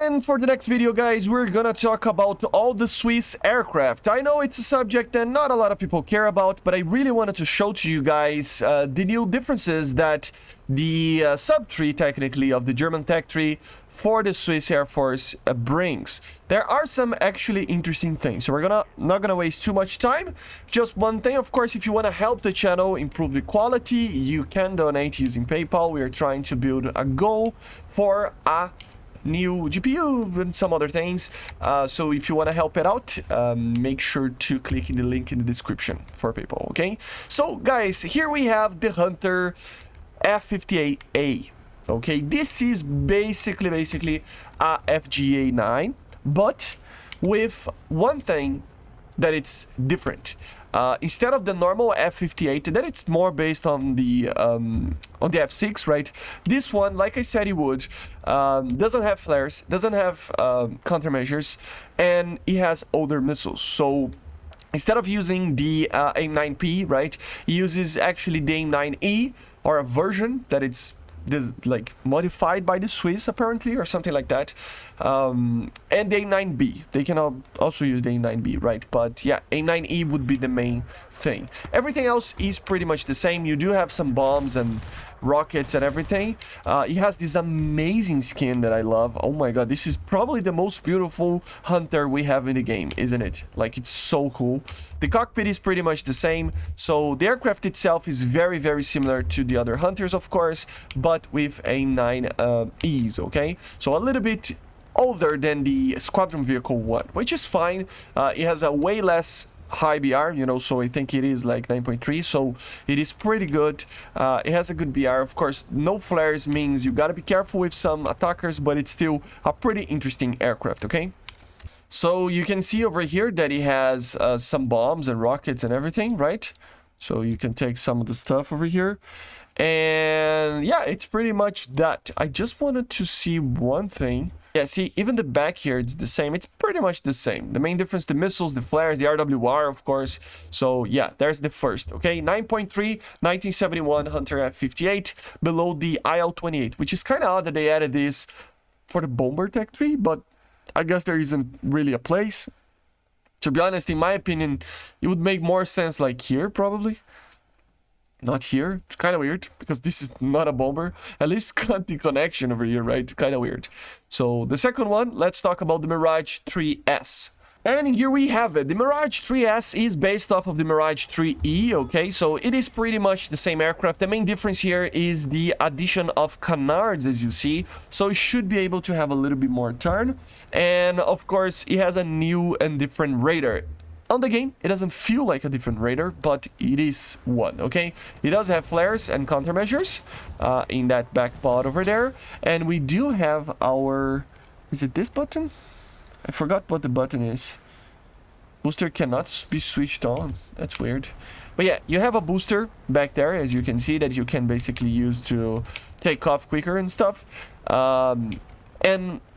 And for the next video, guys, we're gonna talk about all the Swiss aircraft. I know it's a subject that not a lot of people care about, but I really wanted to show to you guys the new differences that the sub-tree, technically, of the German tech tree for the Swiss Air Force brings. There are some actually interesting things, so we're not gonna waste too much time. Just one thing, of course, if you want to help the channel improve the quality, you can donate using PayPal. We are trying to build a goal for a new GPU and some other things, so if you want to help it out, make sure to click in the link in the description for PayPal. Okay, so guys, here we have the Hunter F58A. Okay, this is basically a FGA-9, but with one thing that it's different. Instead of the normal F58, that it's more based on the F6, right? This one, like I said, it would doesn't have flares, doesn't have countermeasures, and it has older missiles. So instead of using the AIM-9P, right, it uses actually the AIM-9E, or a version that it's like modified by the Swiss apparently, or something like that, and the AIM-9B. They can also use the AIM-9B, right? But yeah, AIM-9E would be the main thing. Everything else is pretty much the same. You do have some bombs and rockets and everything. It has this amazing skin that I love. Oh my god, this is probably the most beautiful Hunter we have in the game, isn't it? Like, it's so cool. The cockpit is pretty much the same, so the aircraft itself is very similar to the other Hunters, of course, but with AIM-9Es, okay? So a little bit older than the squadron vehicle one, which is fine. It has a way less high BR, you know, so I think it is like 9.3, so it is pretty good. It has a good BR, of course. No flares means you gotta be careful with some attackers, but it's still a pretty interesting aircraft, okay? So you can see over here that it has some bombs and rockets and everything, right? So you can take some of the stuff over here. And yeah, it's pretty much that. I just wanted to see one thing. Yeah, see, even the back here, it's the same. It's pretty much the same. The main difference, the missiles, the flares, the RWR, of course. So yeah, there's the first, okay? 9.3, 1971 Hunter F58, below the IL-28, which is kind of odd that they added this for the bomber tech tree, but I guess there isn't really a place. To be honest, in my opinion, it would make more sense like here, probably. Not here. It's kind of weird because this is not a bomber. At least got the connection over here, right? Kind of weird. So the second one, let's talk about the Mirage 3S. And here we have it. The Mirage 3S is based off of the Mirage 3E, okay? So it is pretty much the same aircraft. The main difference here is the addition of canards, as you see. So it should be able to have a little bit more turn. And of course, it has a new and different radar. On the game, it doesn't feel like a different radar, but it is one, okay? It does have flares and countermeasures in that back pod over there. And we do have our... Is it this button? I forgot what the button is. Booster cannot be switched on. That's weird. But yeah, you have a booster back there, as you can see, that you can basically use to take off quicker and stuff. And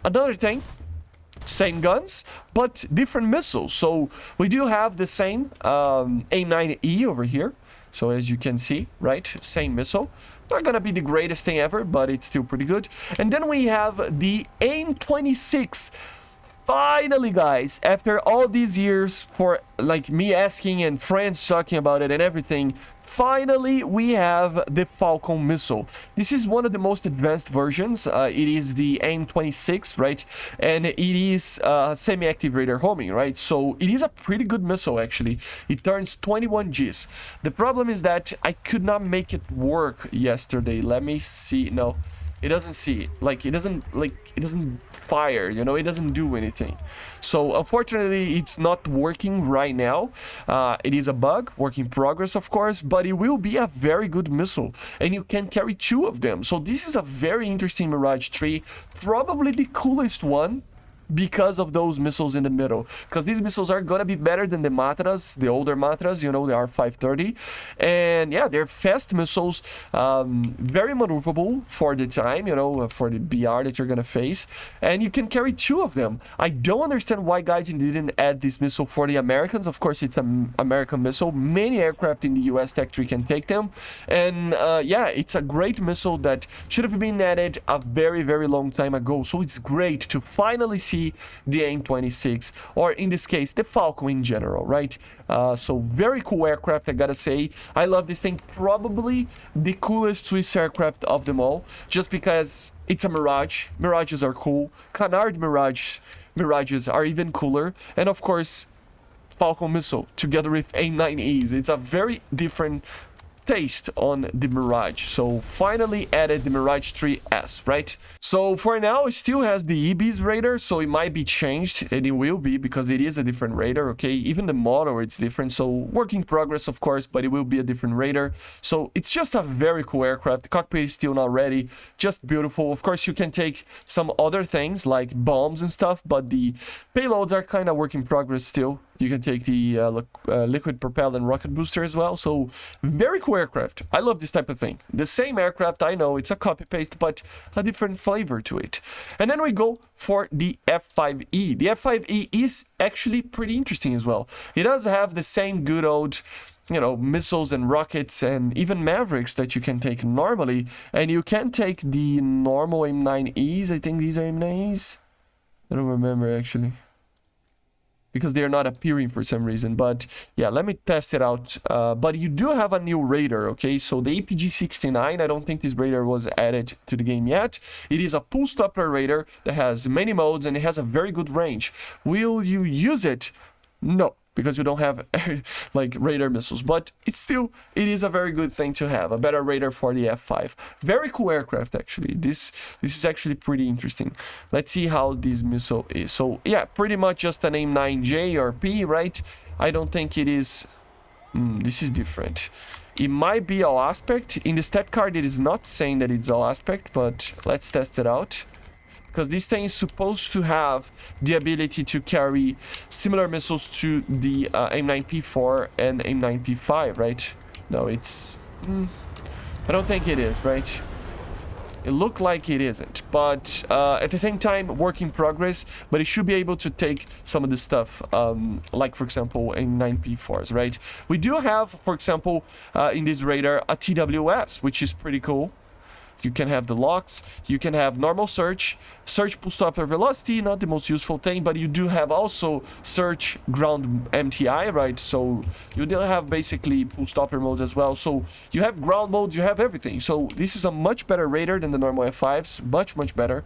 another thing, same guns, but different missiles. So we do have the same AIM-9E over here. So as you can see, right, same missile. Not gonna be the greatest thing ever, but it's still pretty good. And then we have the AIM-26. Finally, guys, after all these years for like me asking and friends talking about it and everything, finally we have the Falcon missile. This is one of the most advanced versions. It is the AIM-26, right? And it is semi-active radar homing, right? So it is a pretty good missile, actually. It turns 21 Gs. The problem is that I could not make it work yesterday. Let me see. No. It doesn't see, like, it doesn't fire, you know, it doesn't do anything. So unfortunately, it's not working right now. It is a bug, work in progress, of course, but it will be a very good missile, and you can carry 2 of them. So this is a very interesting Mirage 3, probably the coolest one because of those missiles in the middle. Because these missiles are gonna be better than the Matras, the older Matras, you know, the R530. And yeah, they're fast missiles, very maneuverable for the time, you know, for the BR that you're gonna face. And you can carry 2 of them. I don't understand why Gaijin didn't add this missile for the Americans. Of course, it's an American missile. Many aircraft in the US Tech Tree can take them. And yeah, it's a great missile that should have been added a very, very long time ago. So it's great to finally see the AIM-26, or in this case, the Falcon in general, right? So very cool aircraft, I gotta say. I love this thing. Probably the coolest Swiss aircraft of them all, just because it's a Mirage. Mirages are cool. Canard Mirages are even cooler. And of course, Falcon missile together with AIM-9Es. It's a very different taste on the Mirage. So finally added the Mirage 3S, right? So for now, it still has the EB's radar, so it might be changed, and it will be, because it is a different radar, okay? Even the model, it's different, so work in progress, of course, but it will be a different radar. So it's just a very cool aircraft. The cockpit is still not ready, just beautiful. Of course, you can take some other things like bombs and stuff, but the payloads are kind of work in progress still. You can take the liquid propellant rocket booster as well. So very cool aircraft. I love this type of thing. The same aircraft, I know it's a copy paste, but a different flavor to it. And then we go for the F5E. The F5E is actually pretty interesting as well. It does have the same good old, you know, missiles and rockets and even Mavericks that you can take normally. And you can take the normal AIM-9Es. I think these are AIM-9Es. I don't remember actually, because they're not appearing for some reason. But yeah, let me test it out. But you do have a new radar, okay? So the APG-69, I don't think this radar was added to the game yet. It is a pulse Doppler radar that has many modes and it has a very good range. Will you use it? No, because you don't have like radar missiles, but it is a very good thing to have, a better radar for the F5. Very cool aircraft actually. This is actually pretty interesting. Let's see how this missile is. So yeah, pretty much just an AIM-9J or P, right? I don't think it is. This is different. It might be all aspect. In the stat card, it is not saying that it's all aspect, but let's test it out. Because this thing is supposed to have the ability to carry similar missiles to the AIM-9P4 and AIM-9P5, right? No, it's... I don't think it is, right? It looked like it isn't, but at the same time, work in progress, but it should be able to take some of the stuff, like, for example, AIM-9P4s, right? We do have, for example, in this radar, a TWS, which is pretty cool. You can have the locks, you can have normal search pulse Doppler velocity, not the most useful thing, but you do have also search ground MTI, right? So you do have basically pulse Doppler modes as well. So you have ground modes, you have everything. So this is a much better radar than the normal F5s, much better.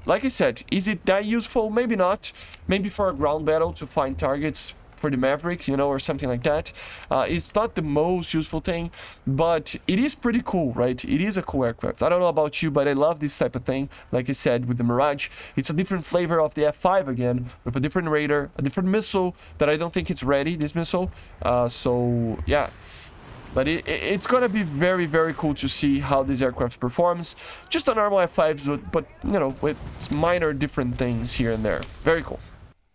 Like I said, is it that useful? Maybe not. Maybe for a ground battle to find targets for the Maverick, you know, or something like that. It's not the most useful thing, but it is pretty cool, right? It is a cool aircraft. I don't know about you, but I love this type of thing. Like I said, with the Mirage, it's a different flavor of the F5 again, with a different radar, a different missile that I don't think it's ready, this missile. So yeah, but it's gonna be very cool to see how this aircraft performs. Just a normal F5s, but you know, with minor different things here and there. Very cool.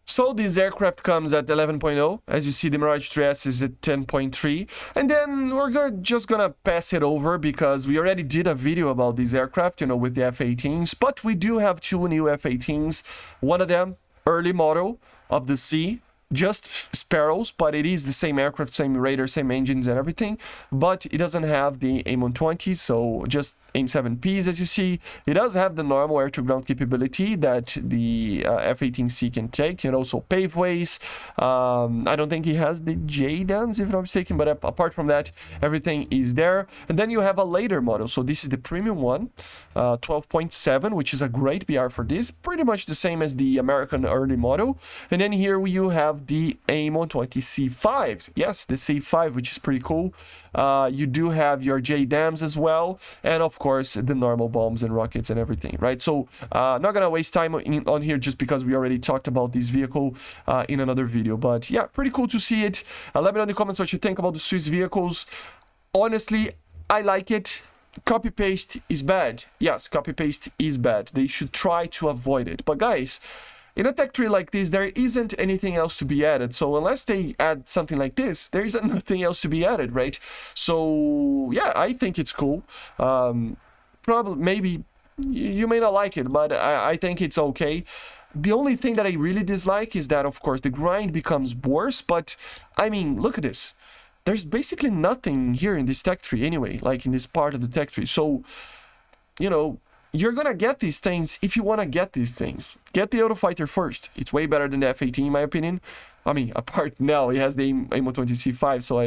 So this aircraft comes at 11.0. As you see, the Mirage 3S is at 10.3. And then we're just gonna pass it over because we already did a video about this aircraft, you know, with the F-18s. But we do have 2 new F-18s. One of them, early model of the Sea. Just Sparrows, but it is the same aircraft, same radar, same engines and everything, but it doesn't have the AIM-120, so just AIM-7Ps as you see. It does have the normal air-to-ground capability that the F-18C can take, you know, so paveways. I don't think he has the JDAMs, if I'm not mistaken, but apart from that, everything is there. And then you have a later model, so this is the premium one, 12.7, which is a great BR for this, pretty much the same as the American early model. And then here you have the AIM-120 C5. Yes, the C5, which is pretty cool. You do have your JDAMs as well, and of course the normal bombs and rockets and everything, right? So not gonna waste time on here just because we already talked about this vehicle in another video, but yeah, pretty cool to see it. Let me know in the comments what you think about the Swiss vehicles. Honestly, I like it. Copy paste is bad. Yes, copy paste is bad. They should try to avoid it. But guys, in a tech tree like this, there isn't anything else to be added. So unless they add something like this, there isn't nothing else to be added, right? So yeah, I think it's cool. Probably, maybe you may not like it, but I think it's okay. The only thing that I really dislike is that, of course, the grind becomes worse. But I mean, look at this. There's basically nothing here in this tech tree anyway, like in this part of the tech tree. So, you know, you're gonna get these things if you want to get these things. Get the Autofighter first. It's way better than the F-18 in my opinion. I mean, apart now, it has the AIM 20C5, so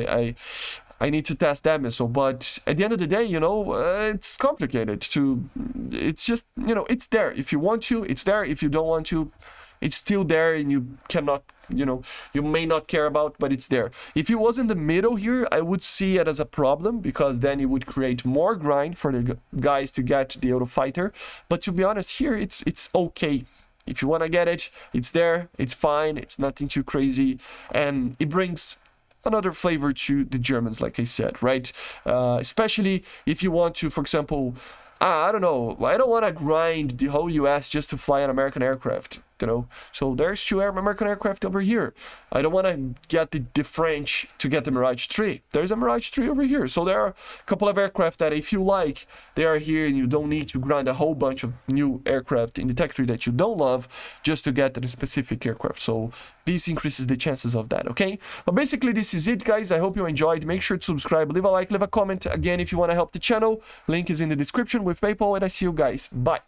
I need to test that missile. But at the end of the day, you know, it's complicated to... It's just, you know, it's there. If you want to, it's there. If you don't want to, it's still there, and you cannot, you know, you may not care about, but it's there. If it was in the middle here, I would see it as a problem, because then it would create more grind for the guys to get the Autofighter. But to be honest, here it's okay. If you want to get it, it's there, it's fine, it's nothing too crazy, and it brings another flavor to the Germans, like I said, right? Especially if you want to, for example, I don't know, I don't want to grind the whole US just to fly an American aircraft, you know? So there's two American aircraft over here. I don't want to get the French to get the Mirage 3. There's a Mirage 3 over here. So there are a couple of aircraft that if you like, they are here, and you don't need to grind a whole bunch of new aircraft in the tech tree that you don't love just to get the specific aircraft. So this increases the chances of that, okay? But basically, this is it, guys. I hope you enjoyed. Make sure to subscribe, leave a like, leave a comment. Again, if you want to help the channel, link is in the description with PayPal, and I see you guys. Bye.